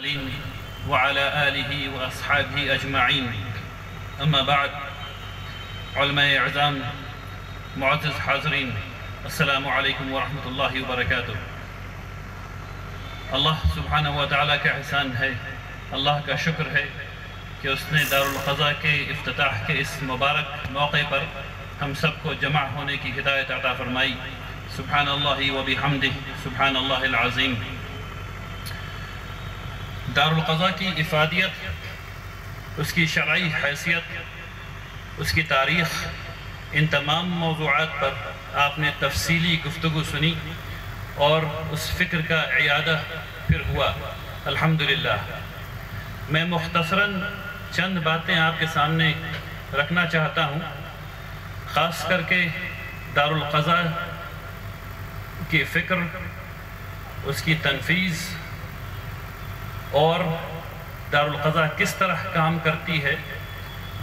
المرسلين وعلى آله وأصحابه أجمعين. أما بعد، علماء اعظام، معزز حاضرین، السلام علیکم ورحمۃ اللہ وبرکاتہ۔ اللہ سبحانہ و تعالیٰ کا احسان ہے، اللہ کا شکر ہے کہ اس نے دارالقضا کے افتتاح کے اس مبارک موقع پر ہم سب کو جمع ہونے کی ہدایت عطا فرمائی۔ سبحان اللہ و بحمدہ، سبحان اللہ العظیم۔ دارالقضا کی افادیت، اس کی شرعی حیثیت، اس کی تاریخ، ان تمام موضوعات پر آپ نے تفصیلی گفتگو سنی اور اس فکر کا اعادہ پھر ہوا الحمدللہ۔ میں مختصراً چند باتیں آپ کے سامنے رکھنا چاہتا ہوں، خاص کر کے دارالقضا کی فکر، اس کی تنفیذ اور دارالقضا کس طرح کام کرتی ہے،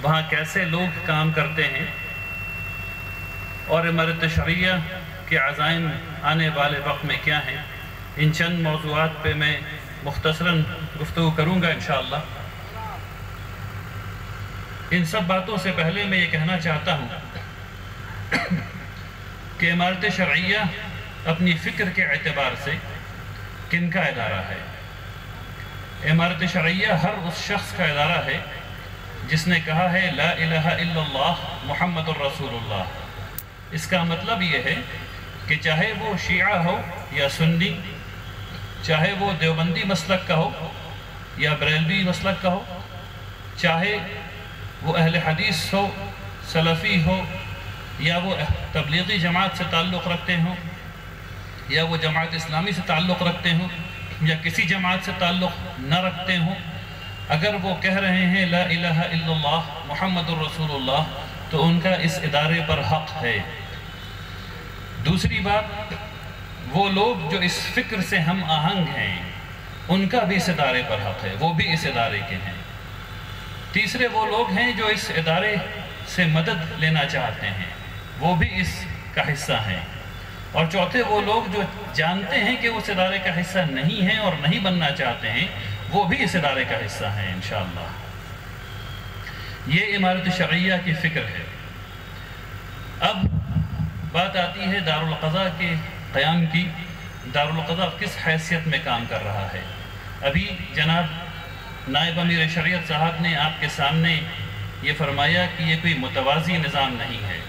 وہاں کیسے لوگ کام کرتے ہیں، اور امارت شرعیہ کے عزائم آنے والے وقت میں کیا ہیں۔ ان چند موضوعات پہ میں مختصراً گفتگو کروں گا انشاءاللہ۔ ان سب باتوں سے پہلے میں یہ کہنا چاہتا ہوں کہ امارت شرعیہ اپنی فکر کے اعتبار سے کن کا ادارہ ہے؟ امارت شرعیہ ہر اس شخص کا ادارہ ہے جس نے کہا ہے لا الہ الا اللہ محمد الرسول اللہ۔ اس کا مطلب یہ ہے کہ چاہے وہ شیعہ ہو یا سنی، چاہے وہ دیوبندی مسلک کا ہو یا بریلوی مسلک کا ہو، چاہے وہ اہل حدیث ہو، سلفی ہو، یا وہ تبلیغی جماعت سے تعلق رکھتے ہوں، یا وہ جماعت اسلامی سے تعلق رکھتے ہوں، یا کسی جماعت سے تعلق نہ رکھتے ہوں، اگر وہ کہہ رہے ہیں لا الہ الا اللہ محمد الرسول اللہ تو ان کا اس ادارے پر حق ہے۔ دوسری بات، وہ لوگ جو اس فکر سے ہم آہنگ ہیں ان کا بھی اس ادارے پر حق ہے، وہ بھی اس ادارے کے ہیں۔ تیسرے، وہ لوگ ہیں جو اس ادارے سے مدد لینا چاہتے ہیں، وہ بھی اس کا حصہ ہیں۔ اور چوتھے، وہ لوگ جو جانتے ہیں کہ وہ اس ادارے کا حصہ نہیں ہیں اور نہیں بننا چاہتے ہیں، وہ بھی اس ادارے کا حصہ ہیں انشاءاللہ۔ یہ امارت شرعیہ کی فکر ہے۔ اب بات آتی ہے دارالقضا کے قیام کی۔ دارالقضا کس حیثیت میں کام کر رہا ہے؟ ابھی جناب نائب امیر شریعت صاحب نے آپ کے سامنے یہ فرمایا کہ یہ کوئی متوازی نظام نہیں ہے۔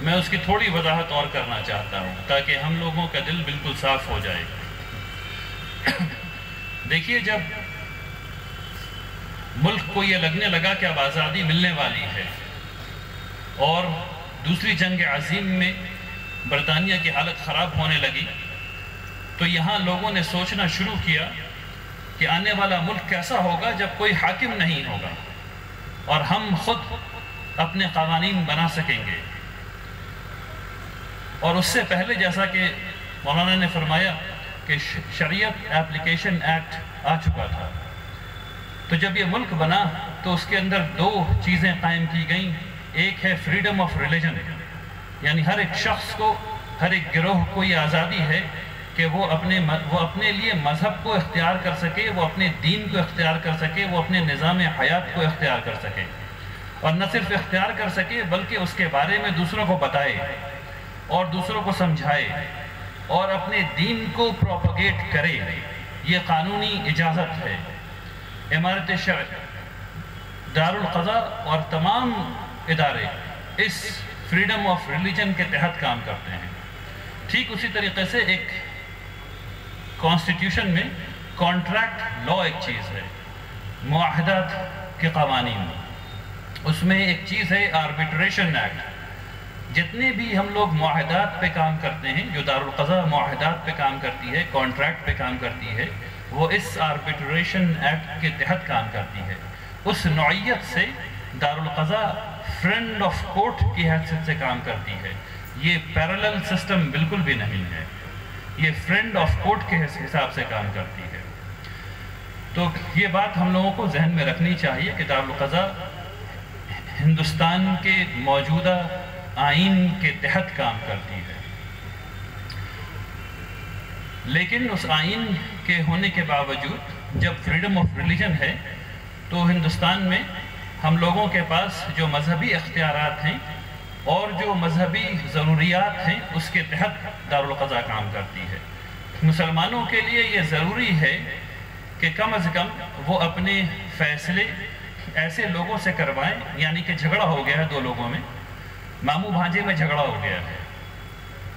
میں اس کی تھوڑی وضاحت اور کرنا چاہتا ہوں تاکہ ہم لوگوں کا دل بالکل صاف ہو جائے۔ دیکھیے، جب ملک کو یہ لگنے لگا کہ اب آزادی ملنے والی ہے اور دوسری جنگ عظیم میں برطانیہ کی حالت خراب ہونے لگی، تو یہاں لوگوں نے سوچنا شروع کیا کہ آنے والا ملک کیسا ہوگا جب کوئی حاکم نہیں ہوگا اور ہم خود اپنے قوانین بنا سکیں گے۔ اور اس سے پہلے جیسا کہ مولانا نے فرمایا کہ شریعت اپلیکیشن ایکٹ آ چکا تھا، تو جب یہ ملک بنا تو اس کے اندر دو چیزیں قائم کی گئیں۔ ایک ہے فریڈم آف ریلیجن، یعنی ہر ایک شخص کو، ہر ایک گروہ کو یہ آزادی ہے کہ وہ اپنے لیے مذہب کو اختیار کر سکے، وہ اپنے دین کو اختیار کر سکے، وہ اپنے نظام حیات کو اختیار کر سکے، اور نہ صرف اختیار کر سکے بلکہ اس کے بارے میں دوسروں کو بتائے اور دوسروں کو سمجھائے اور اپنے دین کو پروپیگیٹ کرے۔ یہ قانونی اجازت ہے۔ امارت شرع، دارالقضا اور تمام ادارے اس فریڈم آف ریلیجن کے تحت کام کرتے ہیں۔ ٹھیک اسی طریقے سے ایک کانسٹیٹیوشن میں کانٹریکٹ لا ایک چیز ہے، معاہدات کے قوانین، اس میں ایک چیز ہے آربیٹریشن ایکٹ۔ جتنے بھی ہم لوگ معاہدات پہ کام کرتے ہیں، جو دارالقضا معاہدات پہ کام کرتی ہے، کانٹریکٹ پہ کام کرتی ہے، وہ اس آربیٹریشن ایکٹ کے تحت کام کرتی ہے۔ اس نوعیت سے دارالقضا فرینڈ آف کورٹ کی حیثیت سے کام کرتی ہے۔ یہ پیرالل سسٹم بالکل بھی نہیں ہے، یہ فرینڈ آف کورٹ کے حساب سے کام کرتی ہے۔ تو یہ بات ہم لوگوں کو ذہن میں رکھنی چاہیے کہ دارالقضا ہندوستان کے موجودہ آئین کے تحت کام کرتی ہے، لیکن اس آئین کے ہونے کے باوجود جب فریڈم آف ریلیجن ہے تو ہندوستان میں ہم لوگوں کے پاس جو مذہبی اختیارات ہیں اور جو مذہبی ضروریات ہیں اس کے تحت دارالقضاء کام کرتی ہے۔ مسلمانوں کے لیے یہ ضروری ہے کہ کم از کم وہ اپنے فیصلے ایسے لوگوں سے کروائیں، یعنی کہ جھگڑا ہو گیا ہے دو لوگوں میں، ماموں بھانجے میں جھگڑا ہو گیا ہے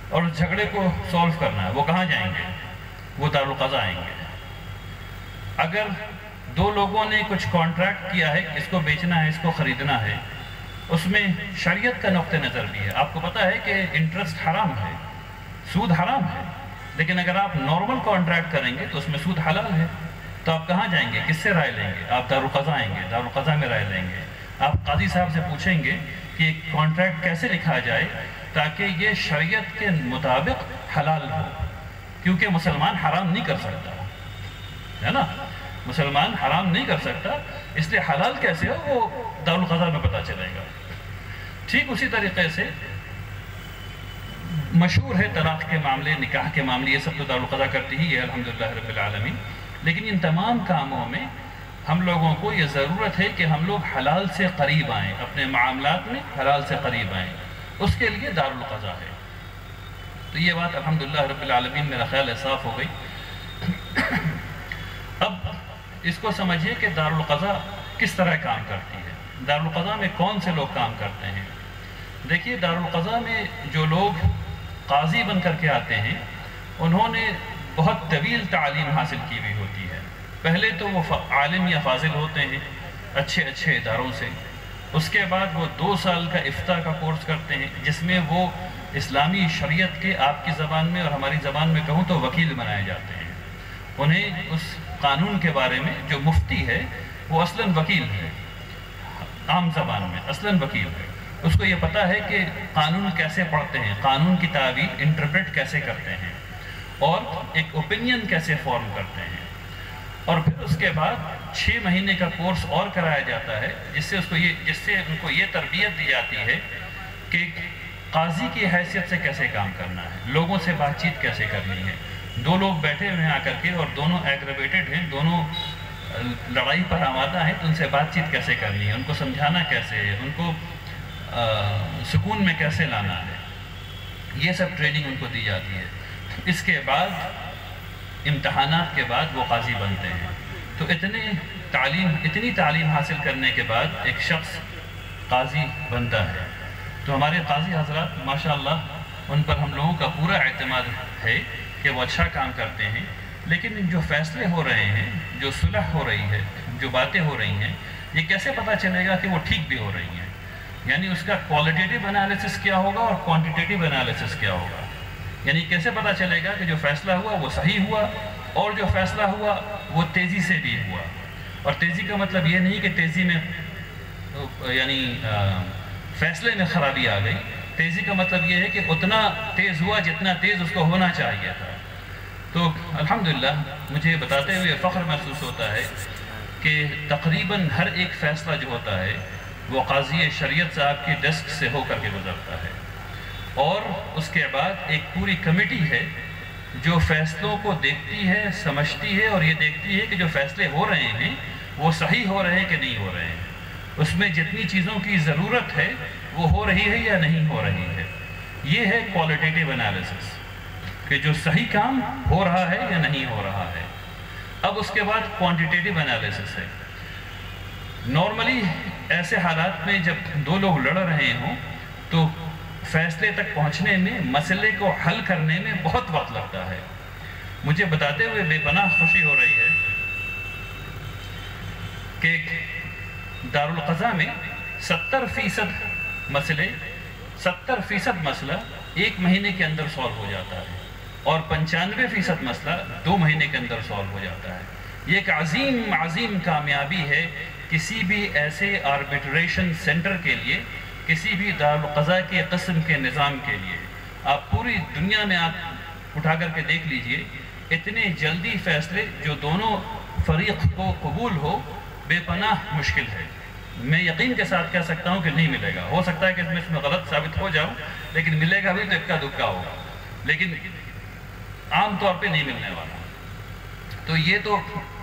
اور اس جھگڑے کو سولو کرنا ہے، وہ کہاں جائیں گے؟ وہ دارالقضاء آئیں گے۔ اگر دو لوگوں نے کچھ کانٹریکٹ کیا ہے، اس کو بیچنا ہے، اس کو خریدنا ہے، اس میں شریعت کا نقطہ نظر بھی ہے۔ آپ کو پتہ ہے کہ انٹرسٹ حرام ہے، سود حرام ہے، لیکن اگر آپ نارمل کانٹریکٹ کریں گے تو اس میں سود حلال ہے۔ تو آپ کہاں جائیں گے؟ کس سے رائے لیں گے؟ آپ دارالقضاء آئیں گے، دارالقضاء میں رائے لیں گے۔ آپ قاضی صاحب سے پوچھیں گے کہ ایک کانٹریکٹ کیسے لکھا جائے تاکہ یہ شریعت کے مطابق حلال ہو، کیونکہ مسلمان حرام نہیں کر سکتا ہے نا، مسلمان حرام نہیں کر سکتا، اس لیے حلال کیسے ہو وہ دارالقضاء میں پتہ چلے گا۔ ٹھیک اسی طریقے سے مشہور ہے طلاق کے معاملے، نکاح کے معاملے، یہ سب تو دارالقضاء کرتی ہی ہے الحمدللہ رب العالمین۔ لیکن ان تمام کاموں میں ہم لوگوں کو یہ ضرورت ہے کہ ہم لوگ حلال سے قریب آئیں، اپنے معاملات میں حلال سے قریب آئیں، اس کے لیے دارالقضاء ہے۔ تو یہ بات الحمدللہ رب العالمین میرا خیال ہے صاف ہو گئی۔ اب اس کو سمجھیے کہ دارالقضاء کس طرح کام کرتی ہے، دارالقضاء میں کون سے لوگ کام کرتے ہیں۔ دیکھیے دارالقضاء میں جو لوگ قاضی بن کر کے آتے ہیں انہوں نے بہت طویل تعلیم حاصل کی ہوئی ہوتی ہے۔ پہلے تو وہ عالم یا فاضل ہوتے ہیں اچھے اداروں سے، اس کے بعد وہ 2 سال کا افتاء کا کورس کرتے ہیں جس میں وہ اسلامی شریعت کے، آپ کی زبان میں اور ہماری زبان میں کہوں تو وکیل بنائے جاتے ہیں۔ انہیں اس قانون کے بارے میں، جو مفتی ہے وہ اصلاً وکیل ہے، عام زبان میں اصلاً وکیل ہے، اس کو یہ پتہ ہے کہ قانون کیسے پڑھتے ہیں، قانون کی تعبیر انٹرپریٹ کیسے کرتے ہیں اور ایک اوپینین کیسے فارم کرتے ہیں۔ اور پھر اس کے بعد 6 مہینے کا کورس اور کرایا جاتا ہے جس سے ان کو یہ تربیت دی جاتی ہے کہ قاضی کی حیثیت سے کیسے کام کرنا ہے، لوگوں سے بات چیت کیسے کرنی ہے۔ 2 لوگ بیٹھے ہوئے ہیں آ کر کے اور دونوں ایگریویٹڈ ہیں، دونوں لڑائی پر آمادہ ہیں، تو ان سے بات چیت کیسے کرنی ہے، ان کو سمجھانا کیسے ہے، ان کو سکون میں کیسے لانا ہے، یہ سب ٹریننگ ان کو دی جاتی ہے۔ اس کے بعد امتحانات کے بعد وہ قاضی بنتے ہیں۔ تو اتنی تعلیم حاصل کرنے کے بعد ایک شخص قاضی بنتا ہے۔ تو ہمارے قاضی حضرات ماشاءاللہ ان پر ہم لوگوں کا پورا اعتماد ہے کہ وہ اچھا کام کرتے ہیں، لیکن جو فیصلے ہو رہے ہیں، جو صلح ہو رہی ہے، جو باتیں ہو رہی ہیں، یہ کیسے پتہ چلے گا کہ وہ ٹھیک بھی ہو رہی ہیں؟ یعنی اس کا کوالٹیٹیو انالیسس کیا ہوگا اور کوانٹیٹیو انالیسس کیا ہوگا؟ یعنی کیسے پتہ چلے گا کہ جو فیصلہ ہوا وہ صحیح ہوا اور جو فیصلہ ہوا وہ تیزی سے بھی ہوا؟ اور تیزی کا مطلب یہ نہیں کہ تیزی میں یعنی فیصلے میں خرابی آ گئی، تیزی کا مطلب یہ ہے کہ اتنا تیز ہوا جتنا تیز اس کو ہونا چاہیے تھا۔ تو الحمدللہ مجھے بتاتے ہوئے فخر محسوس ہوتا ہے کہ تقریباً ہر ایک فیصلہ جو ہوتا ہے وہ قاضی شریعت صاحب کی ڈیسک سے ہو کر کے گزرتا ہے، اور اس کے بعد ایک پوری کمیٹی ہے جو فیصلوں کو دیکھتی ہے، سمجھتی ہے اور یہ دیکھتی ہے کہ جو فیصلے ہو رہے ہیں وہ صحیح ہو رہے ہیں کہ نہیں ہو رہے ہیں، اس میں جتنی چیزوں کی ضرورت ہے وہ ہو رہی ہے یا نہیں ہو رہی ہے۔ یہ ہے کوالٹیٹیو انالیسس کہ جو صحیح کام ہو رہا ہے یا نہیں ہو رہا ہے۔ اب اس کے بعد کوانٹیٹیو انالیسس ہے۔ نارملی ایسے حالات میں جب 2 لوگ لڑ رہے ہوں تو فیصلے تک پہنچنے میں، مسئلے کو حل کرنے میں بہت وقت لگتا ہے۔ مجھے بتاتے ہوئے بے پناہ خوشی ہو رہی ہے کہ دارالقضاء میں 70% مسئلہ 1 مہینے کے اندر سالو ہو جاتا ہے اور 95% مسئلہ 2 مہینے کے اندر سالو ہو جاتا ہے۔ یہ ایک عظیم کامیابی ہے کسی بھی ایسے آربیٹریشن سینٹر کے لیے، کسی بھی دارالقضاء کے قسم کے نظام کے لیے۔ آپ پوری دنیا میں آپ اٹھا کر کے دیکھ لیجئے، اتنے جلدی فیصلے جو دونوں فریق کو قبول ہو بے پناہ مشکل ہے۔ میں یقین کے ساتھ کہہ سکتا ہوں کہ نہیں ملے گا، ہو سکتا ہے کہ اس میں غلط ثابت ہو جاؤں، لیکن ملے گا بھی تو اکا دکا ہوگا، لیکن عام طور پہ نہیں ملنے والا۔ تو یہ تو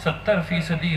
70%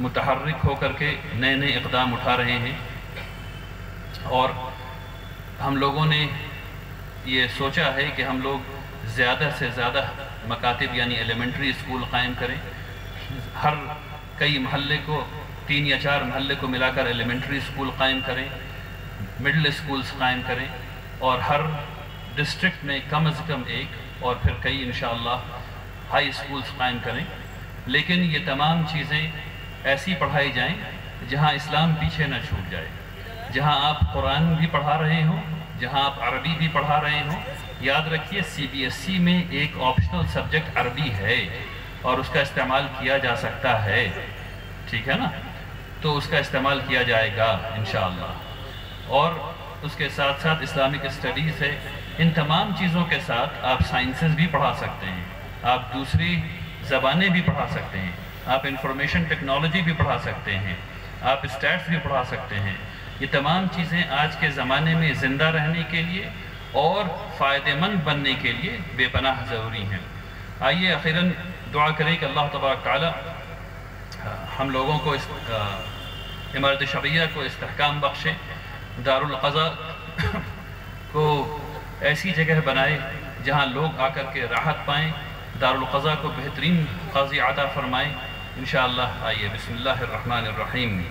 متحرک ہو کر کے نئے نئے اقدام اٹھا رہے ہیں، اور ہم لوگوں نے یہ سوچا ہے کہ ہم لوگ زیادہ سے زیادہ مکاتب یعنی ایلیمنٹری اسکول قائم کریں. ہر کئی محلے کو 3 یا 4 محلے کو ملا کر ایلیمنٹری اسکول قائم کریں، مڈل اسکولز قائم کریں، اور ہر ڈسٹرکٹ میں کم از کم ایک اور پھر کئی انشاءاللہ ہائی اسکولز قائم کریں. لیکن یہ تمام چیزیں ایسی پڑھائی جائیں جہاں اسلام پیچھے نہ چھوٹ جائے، جہاں آپ قرآن بھی پڑھا رہے ہوں، جہاں آپ عربی بھی پڑھا رہے ہوں. یاد رکھیے CBSE میں ایک آپشنل سبجیکٹ عربی ہے اور اس کا استعمال کیا جا سکتا ہے، ٹھیک ہے نا؟ تو اس کا استعمال کیا جائے گا انشاءاللہ. اور اس کے ساتھ ساتھ اسلامک اسٹڈیز ہے. ان تمام چیزوں کے ساتھ آپ سائنسز بھی پڑھا سکتے ہیں، آپ دوسری زبانیں بھی پڑھا سکتے ہیں، آپ انفارمیشن ٹیکنالوجی بھی پڑھا سکتے ہیں، آپ اسٹیٹس بھی پڑھا سکتے ہیں. یہ تمام چیزیں آج کے زمانے میں زندہ رہنے کے لیے اور فائدہ مند بننے کے لیے بے پناہ ضروری ہیں. آئیے اخیراً دعا کریں کہ اللہ تبارک تعالی ہم لوگوں کو اس امارت شرعیہ کو استحکام بخشے، دارالقضاء کو ایسی جگہ بنائے جہاں لوگ آ کر کے راحت پائیں، دارالقضاء کو بہترین قاضی عطا فرمائیں انشاءاللہ. آئیے بسم اللہ الرحمن الرحیم.